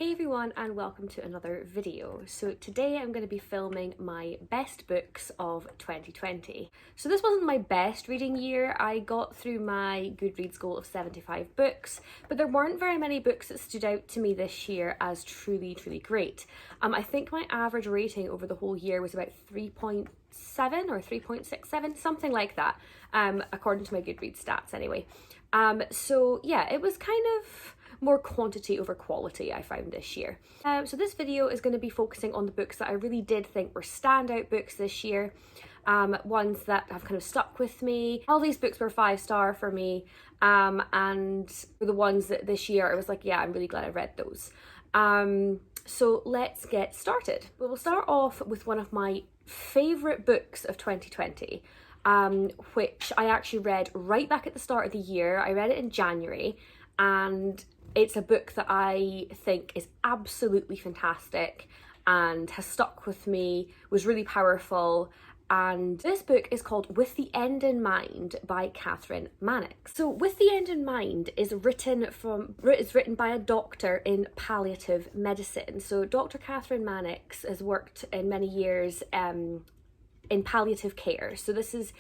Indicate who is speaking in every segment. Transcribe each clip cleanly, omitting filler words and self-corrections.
Speaker 1: Hey everyone, and welcome to another video. So today I'm going to be filming my best books of 2020. So this wasn't my best reading year. I got through my Goodreads goal of 75 books, but there weren't very many books that stood out to me this year as truly great. I think my average rating over the whole year was about 3.7 or 3.67, something like that, according to my Goodreads stats anyway. So yeah, it was kind of more quantity over quality I found this year. So this video is going to be focusing on the books that I really did think were standout books this year, ones that have kind of stuck with me. All these books were 5-star for me, and the ones that this year I was like, yeah, I'm really glad I read those. So let's get started. But we'll start off with one of my favourite books of 2020, which I actually read right back at the start of the year. I read it in January, and it's a book that I think is absolutely fantastic and has stuck with me, was really powerful. And this book is called With the End in Mind by Catherine Mannix. So With the End in Mind is written by a doctor in palliative medicine. So Dr. Catherine Mannix has worked in many years in palliative care. So this is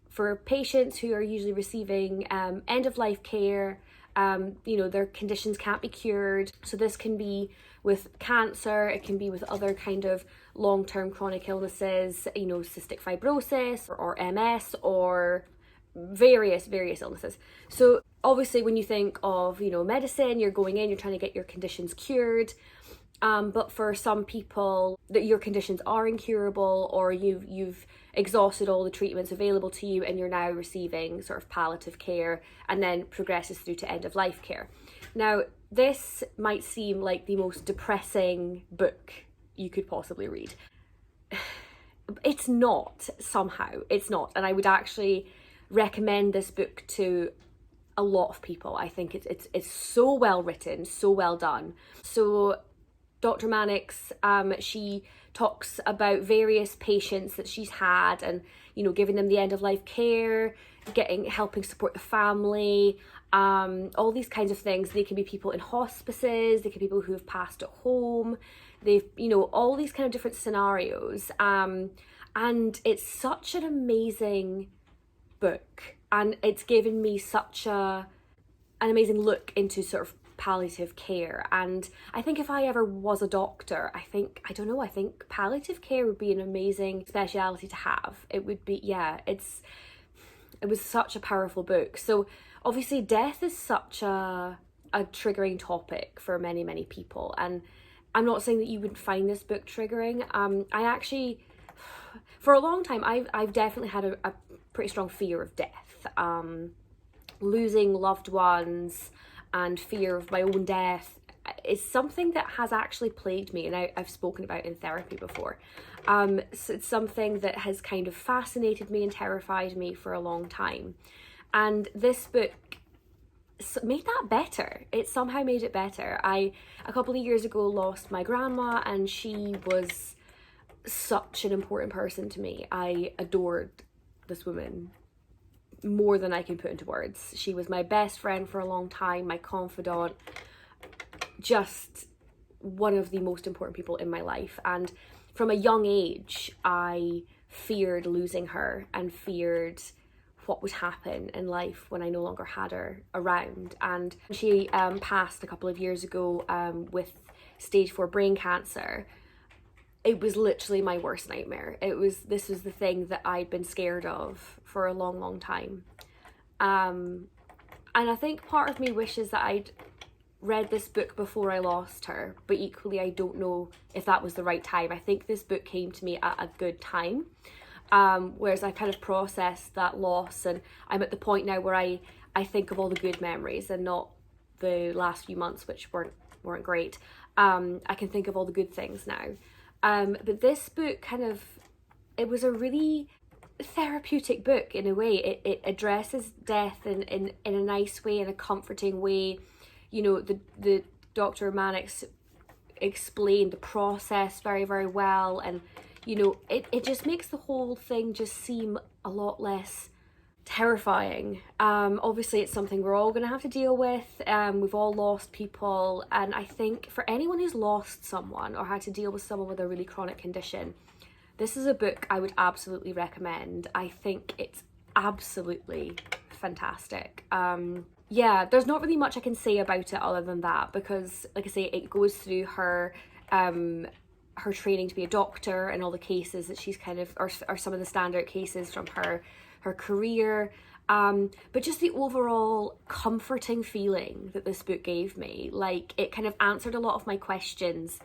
Speaker 1: for patients who are usually receiving end-of-life care. Their conditions can't be cured. So this can be with cancer, it can be with other kind of long-term chronic illnesses, cystic fibrosis or MS or various illnesses. So obviously when you think of, medicine, you're going in, you're trying to get your conditions cured. But for some people, that your conditions are incurable, or you've exhausted all the treatments available to you and you're now receiving sort of palliative care and then progresses through to end-of-life care. Now, this might seem like the most depressing book you could possibly read. It's not, somehow. It's not. And I would actually recommend this book to a lot of people. I think it's so well written, so well done. So Dr. Mannix, she talks about various patients that she's had and, giving them the end-of-life care, helping support the family, all these kinds of things. They can be people in hospices, they can be people who have passed at home, they've, all these kind of different scenarios. And it's such an amazing book, and it's given me such an amazing look into sort of palliative care. And I think if I ever was a doctor, I think palliative care would be an amazing speciality to have. It would be, it was such a powerful book. So obviously death is such a triggering topic for many people, and I'm not saying that you wouldn't find this book triggering. I actually, for a long time, I've definitely had a pretty strong fear of death, losing loved ones, and fear of my own death is something that has actually plagued me, and I've spoken about in therapy before. So it's something that has kind of fascinated me and terrified me for a long time. And this book made that better. It somehow made it better. A couple of years ago, lost my grandma, and she was such an important person to me. I adored this woman more than I can put into words. She was my best friend for a long time, my confidant, just one of the most important people in my life. And from a young age, I feared losing her and feared what would happen in life when I no longer had her around. And she passed a couple of years ago with stage 4 brain cancer. It was literally my worst nightmare. This was the thing that I'd been scared of for a long time. And I think part of me wishes that I'd read this book before I lost her, but equally I don't know if that was the right time. I think this book came to me at a good time, whereas I kind of processed that loss, and I'm at the point now where I think of all the good memories and not the last few months, which weren't great. I can think of all the good things now. But this book it was a really therapeutic book in a way. It addresses death in a nice way, in a comforting way. The Dr. Mannix explained the process very well, and it just makes the whole thing just seem a lot less terrifying. Obviously it's something we're all going to have to deal with. We've all lost people, and I think for anyone who's lost someone or had to deal with someone with a really chronic condition, this is a book I would absolutely recommend. I think it's absolutely fantastic. Yeah, there's not really much I can say about it other than that, because like I say, it goes through her training to be a doctor and all the cases that she's kind of, or some of the standout cases from her career, but just the overall comforting feeling that this book gave me. Like, it kind of answered a lot of my questions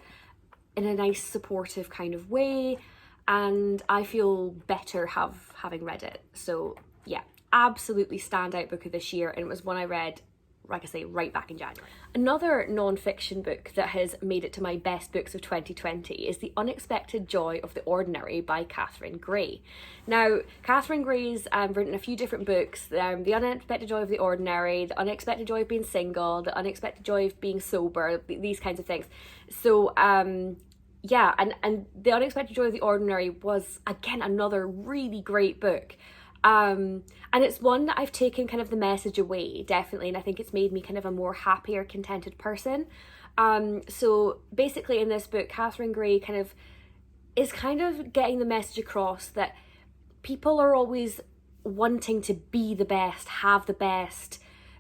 Speaker 1: in a nice supportive kind of way, and I feel better having read it. So yeah, absolutely standout book of this year, and it was one I read, like I say, right back in January. Another non-fiction book that has made it to my best books of 2020 is The Unexpected Joy of the Ordinary by Catherine Gray. Now, Catherine Gray's written a few different books, The Unexpected Joy of the Ordinary, The Unexpected Joy of Being Single, The Unexpected Joy of Being Sober, these kinds of things. So yeah, and The Unexpected Joy of the Ordinary was, again, another really great book. And it's one that I've taken kind of the message away, definitely, and I think it's made me kind of a more happier, contented person. So basically in this book, Catherine Gray is kind of getting the message across that people are always wanting to be the best, have the best,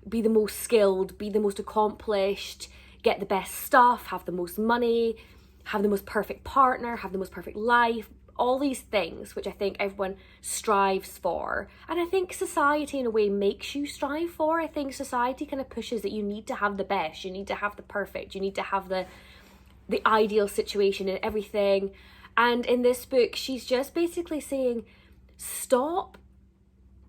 Speaker 1: be the most skilled, be the most accomplished, get the best stuff, have the most money, have the most perfect partner, have the most perfect life, all these things which I think everyone strives for, and I think society in a way makes you strive for. I think society kind of pushes that you need to have the best, you need to have the perfect, you need to have the ideal situation and everything. And in this book, she's just basically saying, stop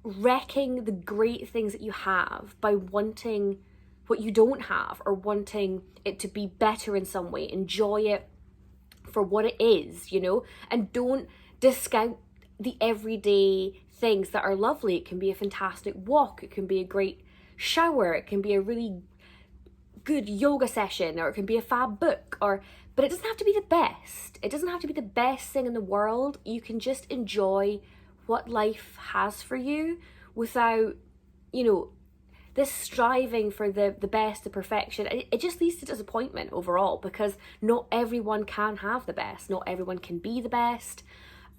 Speaker 1: wrecking the great things that you have by wanting what you don't have, or wanting it to be better in some way. Enjoy it for what it is, you know, and don't discount the everyday things that are lovely. It can be a fantastic walk, it can be a great shower, it can be a really good yoga session, or it can be a fab book, but it doesn't have to be the best. It doesn't have to be the best thing in the world. You can just enjoy what life has for you without, you know, this striving for the best, the perfection. It just leads to disappointment overall, because not everyone can have the best, not everyone can be the best,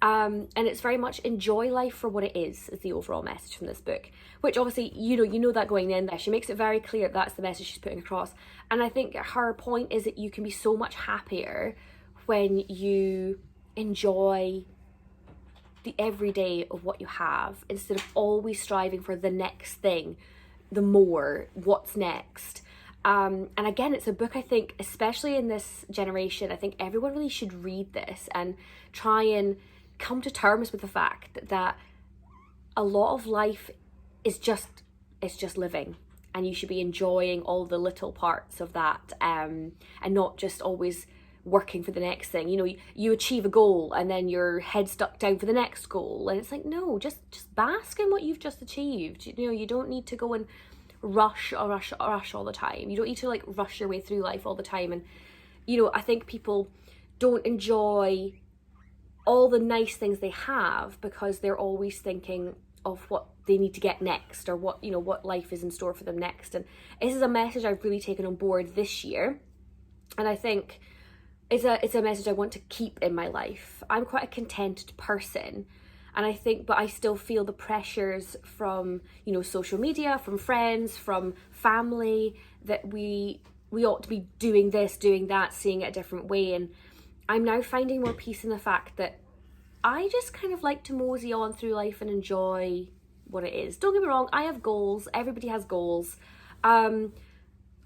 Speaker 1: and it's very much enjoy life for what it is the overall message from this book, which obviously you know that going in there. She makes it very clear that's the message she's putting across, and I think her point is that you can be so much happier when you enjoy the everyday of what you have, instead of always striving for the next thing, the more, what's next. And again, it's a book I think, especially in this generation, I think everyone really should read this and try and come to terms with the fact that a lot of life is just living, and you should be enjoying all the little parts of that, and not just always working for the next thing. You know, you achieve a goal and then your head stuck down for the next goal, and it's like, no, just bask in what you've just achieved. You know, you don't need to go and rush all the time. You don't need to like rush your way through life all the time. And you know, I think people don't enjoy all the nice things they have because they're always thinking of what they need to get next, or what, you know, what life is in store for them next. And this is a message I've really taken on board this year, and I think it's a message I want to keep in my life. I'm quite a contented person, and I think, but I still feel the pressures from, you know, social media, from friends, from family, that we ought to be doing this, doing that, seeing it a different way. And I'm now finding more peace in the fact that I just kind of like to mosey on through life and enjoy what it is. Don't get me wrong, I have goals, everybody has goals,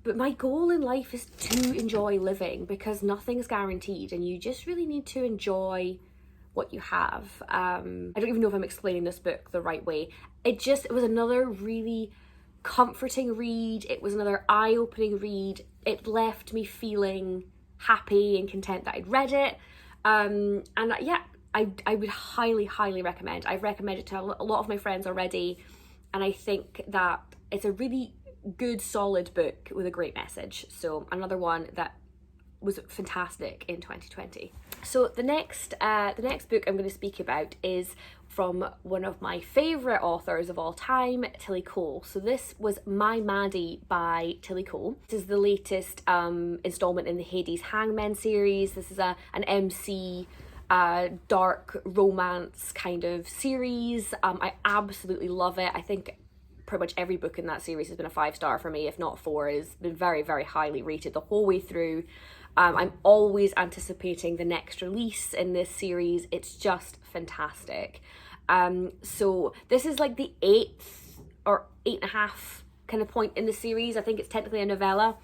Speaker 1: but my goal in life is to enjoy living, because nothing's guaranteed, and you just really need to enjoy what you have. I don't even know if I'm explaining this book the right way. It was another really comforting read. It was another eye-opening read. It left me feeling happy and content that I'd read it. And yeah, I would highly recommend. I've recommended it to a lot of my friends already, and I think that it's a really good, solid book with a great message. So another one that was fantastic in 2020. So the next book I'm going to speak about is from one of my favourite authors of all time, Tilly Cole. So this was My Maddie by Tilly Cole. This is the latest instalment in the Hades Hangmen series. This is an MC dark romance kind of series. I absolutely love it. I think pretty much every book in that series has been a 5-star for me, if not 4. It's been very, very highly rated the whole way through. I'm always anticipating the next release in this series. It's just fantastic. So this is like the 8th or 8.5 kind of point in the series. I think it's technically a novella.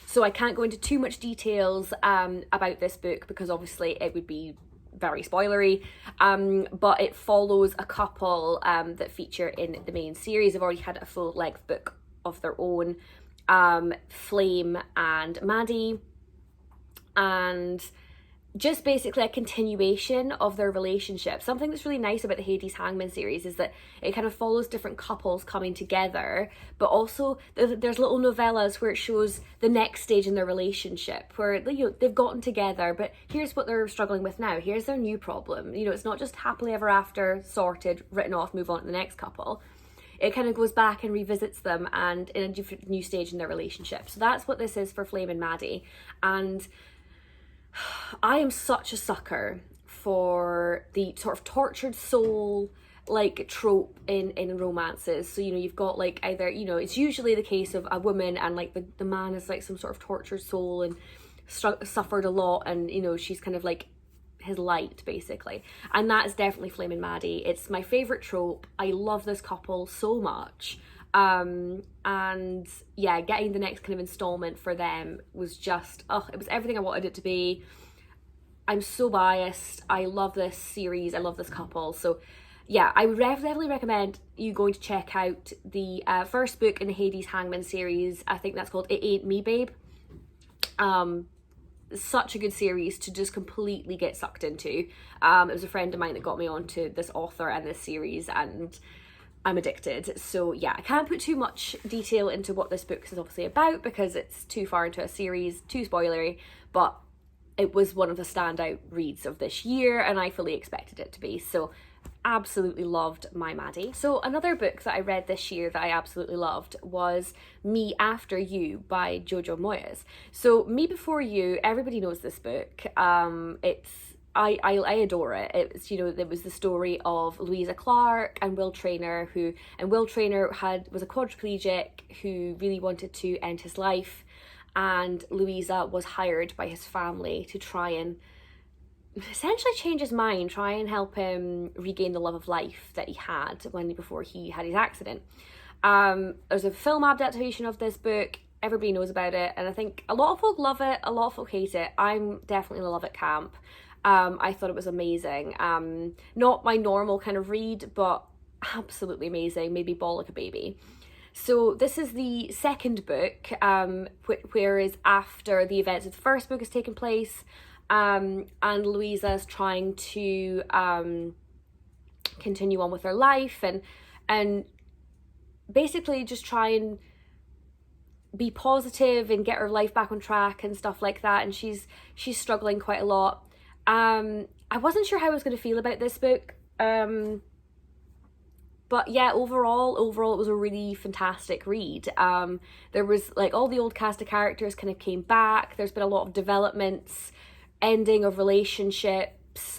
Speaker 1: So I can't go into too much details about this book because obviously it would be very spoilery, but it follows a couple that feature in the main series. They've already had a full-length book of their own, Flame and Maddie, and just basically a continuation of their relationship. Something that's really nice about the Hades Hangman series is that it kind of follows different couples coming together, but also there's little novellas where it shows the next stage in their relationship, where they've gotten together, but here's what they're struggling with now. Here's their new problem. It's not just happily ever after, sorted, written off, move on to the next couple. It kind of goes back and revisits them and in a different new stage in their relationship. So that's what this is for Flame and Maddie. And I am such a sucker for the sort of tortured soul like trope in romances. So you've got like either it's usually the case of a woman and like the man is like some sort of tortured soul and suffered a lot, and she's kind of like his light basically, and that is definitely Flame and Maddie. It's my favorite trope. I love this couple so much. And yeah, getting the next kind of installment for them was just, it was everything I wanted it to be. I'm so biased. I love this series. I love this couple. So yeah, I would definitely recommend you going to check out the first book in the Hades Hangman series. I think that's called It Ain't Me, Babe. Such a good series to just completely get sucked into. It was a friend of mine that got me onto this author and this series, and I'm addicted. So yeah, I can't put too much detail into what this book is obviously about because it's too far into a series, too spoilery, but it was one of the standout reads of this year and I fully expected it to be. So absolutely loved My Maddie. So another book that I read this year that I absolutely loved was Me After You by Jojo Moyes. So Me Before You, everybody knows this book. I adore it. It's there was the story of Louisa Clark and Will Traynor, Will Traynor was a quadriplegic who really wanted to end his life, and Louisa was hired by his family to try and essentially change his mind, try and help him regain the love of life that he had before he had his accident. There's a film adaptation of this book. Everybody knows about it, and I think a lot of folk love it, a lot of folk hate it. I'm definitely in the love it camp. I thought it was amazing. Not my normal kind of read, but absolutely amazing. Made me bawl like a baby. So this is the second book, whereas after the events of the first book has taken place, and Louisa's trying to continue on with her life and basically just try and be positive and get her life back on track and stuff like that. And she's struggling quite a lot. I wasn't sure how I was going to feel about this book, but yeah, overall it was a really fantastic read. There was like all the old cast of characters kind of came back. There's been a lot of developments, ending of relationships,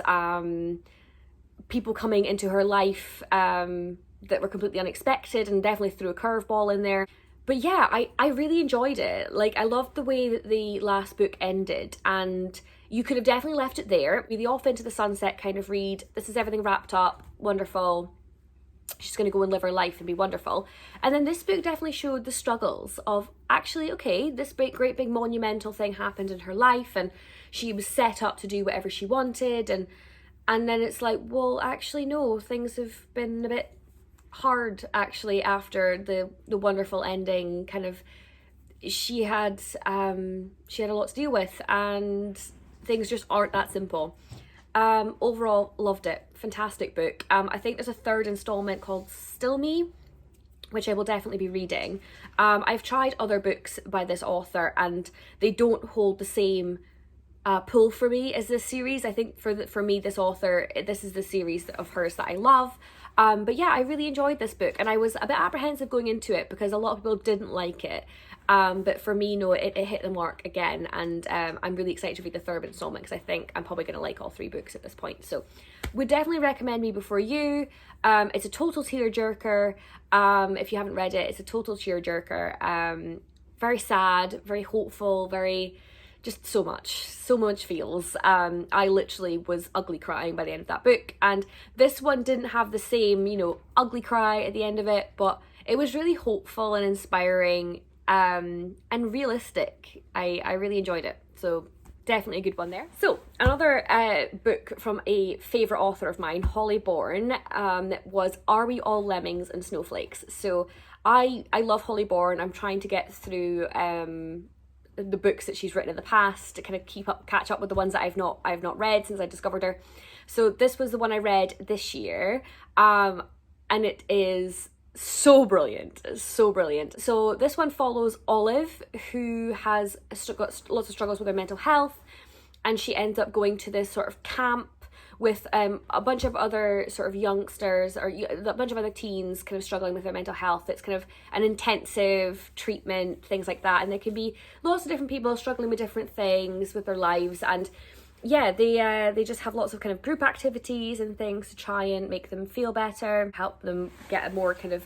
Speaker 1: people coming into her life that were completely unexpected and definitely threw a curveball in there. But yeah, I really enjoyed it. Like, I loved the way that the last book ended, and you could have definitely left it there. The off into the sunset kind of read. This is everything wrapped up, wonderful. She's going to go and live her life and be wonderful. And then this book definitely showed the struggles of actually, okay, this great big monumental thing happened in her life and she was set up to do whatever she wanted. And then it's like, well, actually, no, things have been a bit hard actually after the wonderful ending. Kind of, she had a lot to deal with and things just aren't that simple. Overall, loved it. Fantastic book. I think there's a third installment called Still Me, which I will definitely be reading. I've tried other books by this author and they don't hold the same pull for me is this series. I think for me, this author, this is the series of hers that I love. But yeah, I really enjoyed this book, and I was a bit apprehensive going into it because a lot of people didn't like it. But for me, no, it hit the mark again, and I'm really excited to read the third installment because I think I'm probably going to like all 3 books at this point. So would definitely recommend Me Before You. It's a total tearjerker. If you haven't read it, it's a total tearjerker. Very sad, very hopeful, very... just so much feels. I literally was ugly crying by the end of that book, and this one didn't have the same, ugly cry at the end of it, but it was really hopeful and inspiring, and realistic. I really enjoyed it, so definitely a good one there. So another book from a favourite author of mine, Holly Bourne, was Are We All Lemmings and Snowflakes? So I love Holly Bourne. I'm trying to get through the books that she's written in the past to kind of catch up with the ones that I've not read since I discovered her. So this was the one I read this year, and it is so brilliant, so brilliant. So this one follows Olive, who has got lots of struggles with her mental health, and she ends up going to this sort of camp with a bunch of other sort of youngsters, or a bunch of other teens kind of struggling with their mental health. It's kind of an intensive treatment, things like that, and there can be lots of different people struggling with different things with their lives, and yeah, they just have lots of kind of group activities and things to try and make them feel better, help them get a more kind of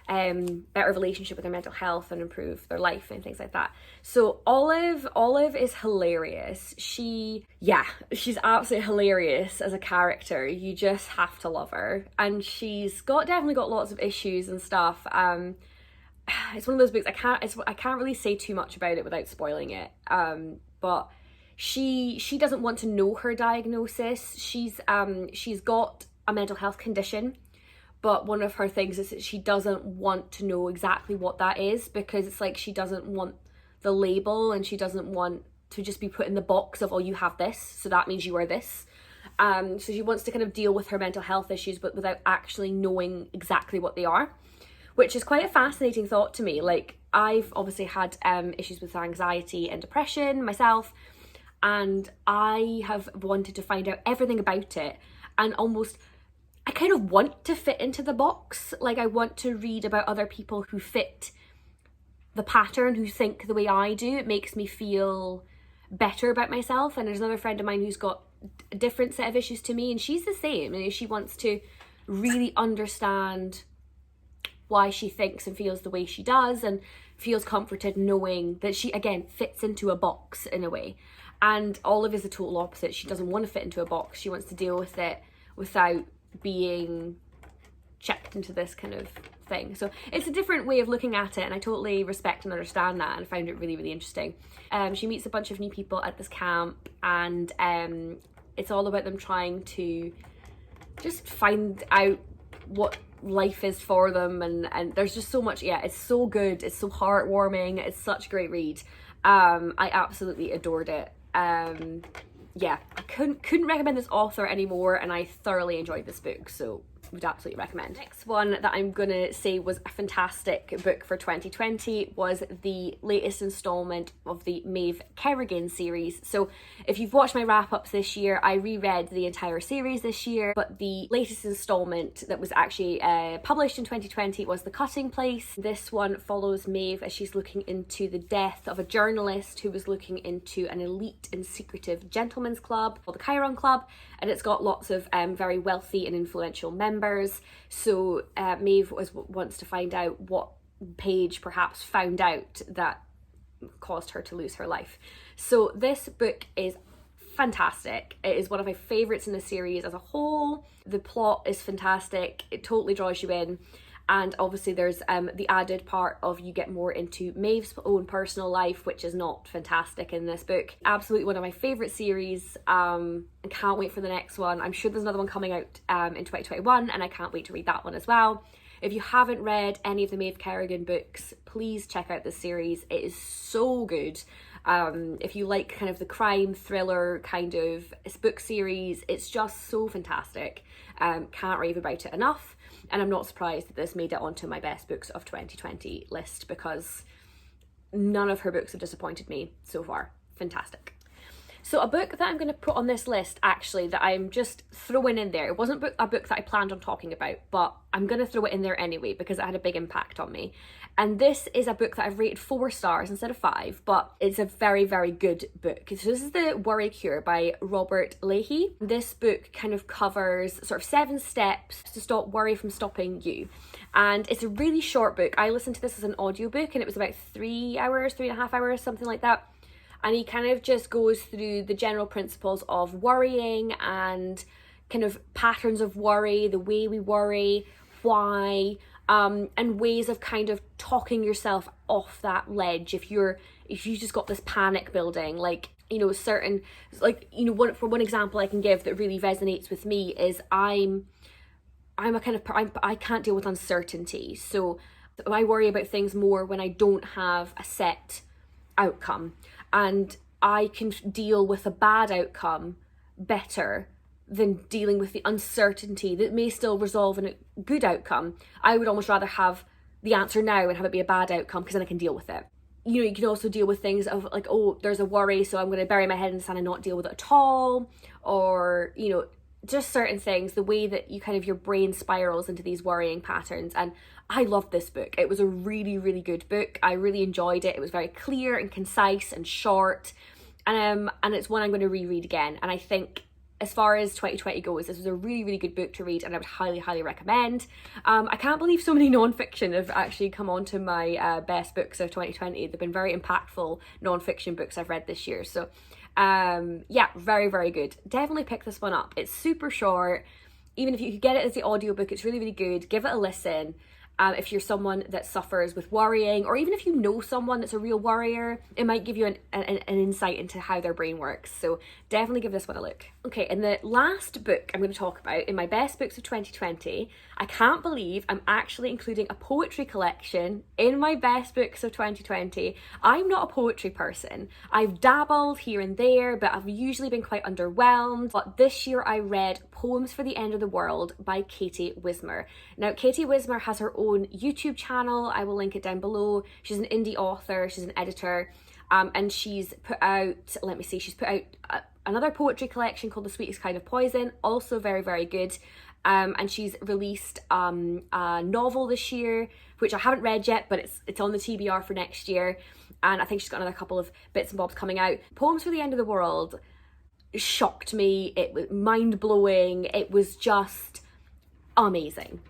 Speaker 1: better relationship with their mental health and improve their life and things like that. So Olive is hilarious. She's absolutely hilarious as a character. You just have to love her, and she's definitely got lots of issues and stuff. It's one of those books I can't really say too much about it without spoiling it. But she doesn't want to know her diagnosis. She's got a mental health condition, but one of her things is that she doesn't want to know exactly what that is, because it's like she doesn't want the label, and she doesn't want to just be put in the box of, oh, you have this, so that means you are this. So she wants to kind of deal with her mental health issues, but without actually knowing exactly what they are, which is quite a fascinating thought to me. Like, I've obviously had issues with anxiety and depression myself, and I have wanted to find out everything about it, and I kind of want to fit into the box. Like, I want to read about other people who fit the pattern, who think the way I do. It makes me feel better about myself. And there's another friend of mine who's got a different set of issues to me, and she's the same. She wants to really understand why she thinks and feels the way she does, and feels comforted knowing that she, again, fits into a box in a way. And Olive is the total opposite. She doesn't want to fit into a box. She wants to deal with it without being checked into this kind of thing. So it's a different way of looking at it, and I totally respect and understand that, and found it really, really interesting. She meets a bunch of new people at this camp, and it's all about them trying to just find out what life is for them, and there's just so much. Yeah, it's so good, it's so heartwarming, it's such a great read. I absolutely adored it. Yeah, I couldn't recommend this author anymore, and I thoroughly enjoyed this book, so would absolutely recommend. Next one that I'm gonna say was a fantastic book for 2020 was the latest installment of the Maeve Kerrigan series. So if you've watched my wrap-ups this year, I reread the entire series this year, but the latest installment that was actually published in 2020 was The Cutting Place. This one follows Maeve as she's looking into the death of a journalist who was looking into an elite and secretive gentlemen's club called the Chiron Club, and it's got lots of very wealthy and influential members. So Maeve wants to find out what Paige perhaps found out that caused her to lose her life. So this book is fantastic. It is one of my favourites in the series as a whole. The plot is fantastic. It totally draws you in. And obviously there's the added part of you get more into Maeve's own personal life, which is not fantastic in this book. Absolutely one of my favourite series. I can't wait for the next one. I'm sure there's another one coming out in 2021, and I can't wait to read that one as well. If you haven't read any of the Maeve Kerrigan books, please check out this series. It is so good. If you like kind of the crime thriller kind of book series, it's just so fantastic. Can't rave about it enough. And I'm not surprised that this made it onto my best books of 2020 list, because none of her books have disappointed me so far. Fantastic. So a book that I'm going to put on this list, actually, that I'm just throwing in there, it wasn't a book that I planned on talking about, but I'm going to throw it in there anyway because it had a big impact on me. And this is a book that I've rated 4 stars instead of 5, but it's a very, very good book. So this is The Worry Cure by Robert Leahy. This book kind of covers sort of 7 steps to stop worry from stopping you. And it's a really short book. I listened to this as an audiobook and it was about 3 hours, 3.5 hours, something like that. And he kind of just goes through the general principles of worrying and kind of patterns of worry, the way we worry, why, and ways of kind of talking yourself off that ledge if you just got this panic building, like, you know, certain, like, you know, one example I can give that really resonates with me is I can't deal with uncertainty. So I worry about things more when I don't have a set outcome, and I can deal with a bad outcome better than dealing with the uncertainty that may still resolve in a good outcome. I would almost rather have the answer now and have it be a bad outcome because then I can deal with it. You know, you can also deal with things of like, oh, there's a worry, so I'm going to bury my head in the sand and not deal with it at all, or, you know, just certain things, the way that you kind of, your brain spirals into these worrying patterns. And I loved this book. It was a really, really good book. I really enjoyed it. It was very clear and concise and short. And it's one I'm going to reread again. And I think as far as 2020 goes, this was a really, really good book to read and I would highly, highly recommend. I can't believe so many non-fiction have actually come onto my best books of 2020. They've been very impactful non-fiction books I've read this year. So yeah, very, very good. Definitely pick this one up. It's super short. Even if you could get it as the audiobook, it's really, really good. Give it a listen. If you're someone that suffers with worrying, or even if you know someone that's a real worrier, it might give you an insight into how their brain works. So definitely give this one a look. Okay, and the last book I'm going to talk about in my best books of 2020, I can't believe I'm actually including a poetry collection in my best books of 2020. I'm not a poetry person. I've dabbled here and there, but I've usually been quite underwhelmed. But this year I read Poems for the End of the World by Katie Wismer. Now, Katie Wismer has her own YouTube channel. I will link it down below. She's an indie author, she's an editor, and she's put out, she's put out another poetry collection called The Sweetest Kind of Poison, also very, very good. And she's released a novel this year, which I haven't read yet, but it's on the TBR for next year. And I think she's got another couple of bits and bobs coming out. Poems for the End of the World shocked me. It was mind-blowing. It was just amazing.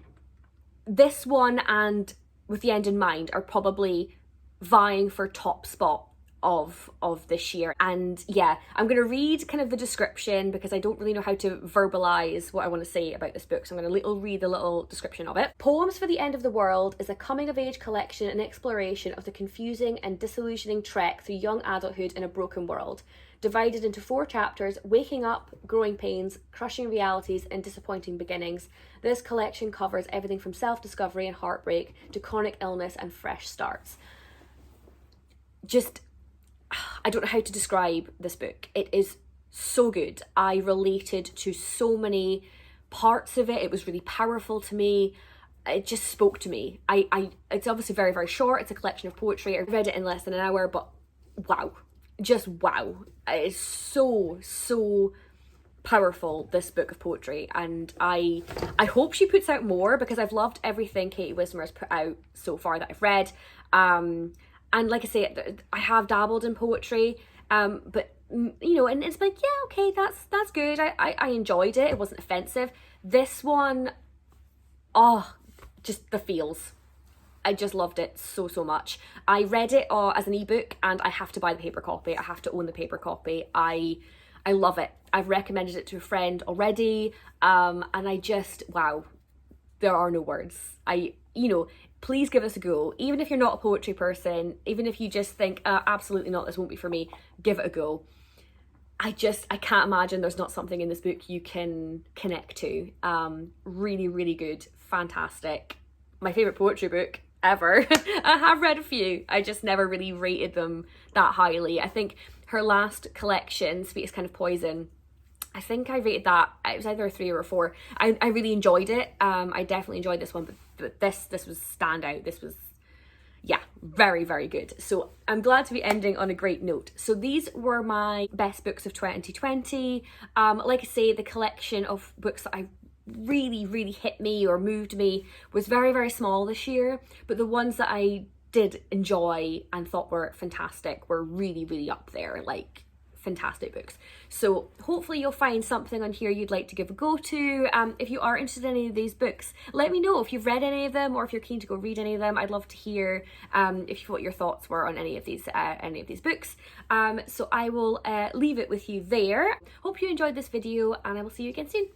Speaker 1: This one and With the End in Mind are probably vying for top spot of this year. And yeah, I'm going to read kind of the description because I don't really know how to verbalize what I want to say about this book, so I'm going to read the little description of it. Poems for the End of the World is a coming-of-age collection and exploration of the confusing and disillusioning trek through young adulthood in a broken world. Divided into 4 chapters, waking up, growing pains, crushing realities, and disappointing beginnings, this collection covers everything from self-discovery and heartbreak to chronic illness and fresh starts. Just, I don't know how to describe this book. It is so good. I related to so many parts of it. It was really powerful to me. It just spoke to me. It's obviously very, very short. It's a collection of poetry. I read it in less than an hour, but wow. Just wow. It is so powerful, this book of poetry, and I hope she puts out more because I've loved everything Katie Wismer has put out so far that I've read. And like I say, I have dabbled in poetry, but you know, and it's like, yeah, okay, that's good. I enjoyed it. It wasn't offensive. This one, oh, just the feels. I just loved it so much. I read it as an ebook and I have to buy the paper copy. I have to own the paper copy. I love it. I've recommended it to a friend already, and I just, wow, there are no words. Please give this a go. Even if you're not a poetry person, even if you just think, absolutely not, this won't be for me, give it a go. I can't imagine there's not something in this book you can connect to. Really, really good, fantastic. My favourite poetry book ever. I have read a few, I just never really rated them that highly. I think her last collection, Sweetest Kind of Poison, I think I rated that, it was either a 3 or a 4. I really enjoyed it. I definitely enjoyed this one, but this was standout. This was Yeah, very, very good. So I'm glad to be ending on a great note. So these were my best books of 2020. Like I say, the collection of books that I really hit me or moved me was very, very small this year, but the ones that I did enjoy and thought were fantastic were really up there, like fantastic books. So hopefully you'll find something on here you'd like to give a go to. If you are interested in any of these books, let me know if you've read any of them or if you're keen to go read any of them. I'd love to hear what your thoughts were on any of these books. So I will leave it with you there. Hope you enjoyed this video and I will see you again soon.